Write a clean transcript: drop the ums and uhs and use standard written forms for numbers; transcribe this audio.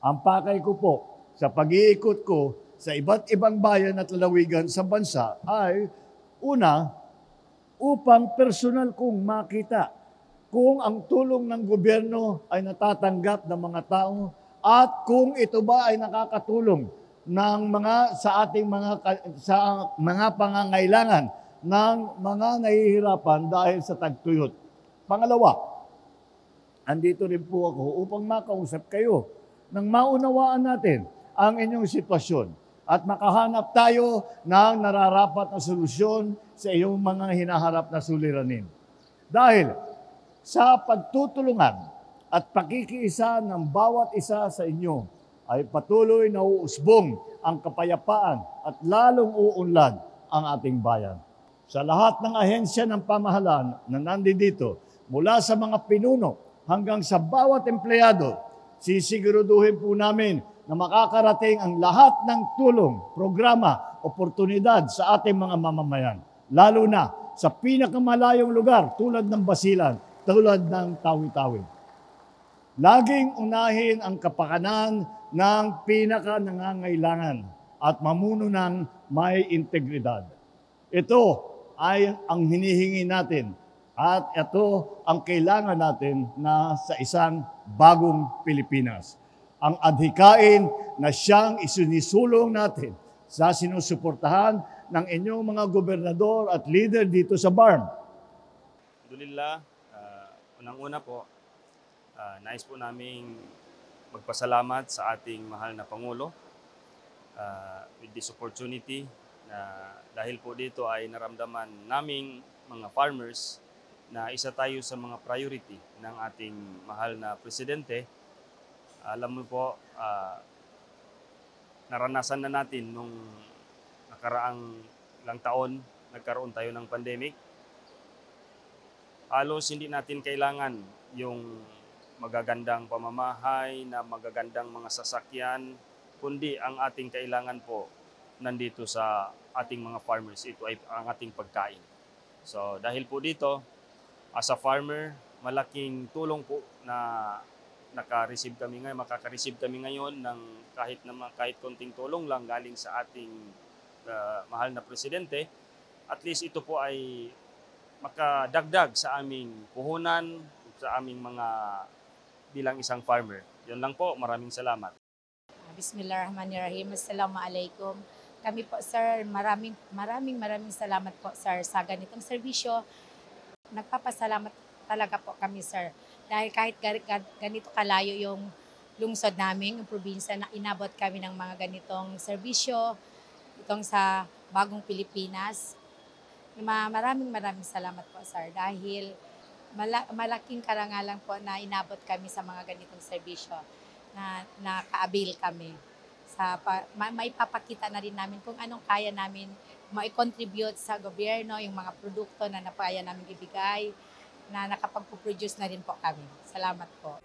Ang pakay ko po sa pag-iikot ko sa iba't ibang bayan at lalawigan sa bansa ay una, upang personal kong makita kung ang tulong ng gobyerno ay natatanggap ng mga tao at kung ito ba ay nakakatulong ng sa ating mga pangangailangan ng mga nahihirapan dahil sa tagtuyot. Pangalawa, andito rin po ako upang makausap kayo nang maunawaan natin ang inyong sitwasyon at makahanap tayo ng nararapat na solusyon sa iyong mga hinaharap na suliranin. Dahil sa pagtutulungan at pakikiisa ng bawat isa sa inyo ay patuloy na uusbong ang kapayapaan at lalong uunlad ang ating bayan. Sa lahat ng ahensya ng pamahalaan na nandito, mula sa mga pinuno hanggang sa bawat empleyado, sisiguraduhin po namin na makakarating ang lahat ng tulong, programa, oportunidad sa ating mga mamamayan. Lalo na sa pinakamalayong lugar tulad ng Basilan, tulad ng Tawi-Tawi. Laging unahin ang kapakanan ng pinaka-nangangailangan at mamuno ng may integridad. Ito ay ang hinihingi natin at ito ang kailangan natin na sa isang bagong Pilipinas. Ang adhikain na siyang isinisulong natin sa sinusuportahan ng inyong mga gobernador at leader dito sa BARM. Alhamdulillah, unang-una po, nais po naming magpasalamat sa ating mahal na Pangulo with this opportunity na dahil po dito ay naramdaman naming mga farmers na isa tayo sa mga priority ng ating mahal na Presidente. Alam mo po, naranasan na natin nung nakaraang ilang taon, nagkaroon tayo ng pandemic. Halos hindi natin kailangan yung magagandang pamamahay, na magagandang mga sasakyan, kundi ang ating kailangan po nandito sa ating mga farmers. Ito ay ang ating pagkain. So dahil po dito, as a farmer, malaking tulong po na makaka-receive kami ngayon ng kahit konting tulong lang galing sa ating mahal na Presidente. At least ito po ay makadagdag sa aming puhunan, sa aming mga bilang isang farmer. Yun lang po, maraming salamat. Bismillahirrahmanirrahim. Assalamualaikum. Kami po sir, maraming salamat po sir sa ganitong serbisyo. Nagpapasalamat talaga po kami sir. Dahil kahit ganito kalayo yung lungsod namin, yung probinsya, na inabot kami ng mga ganitong serbisyo itong sa bagong Pilipinas. Maraming salamat po sir dahil malaking karangalan po na inabot kami sa mga ganitong serbisyo na nakaabil kami. May papakita na rin namin kung anong kaya namin ma-contribute sa gobyerno, yung mga produkto na napaya namin ibigay, na nakapag-produce na rin po kami. Salamat po.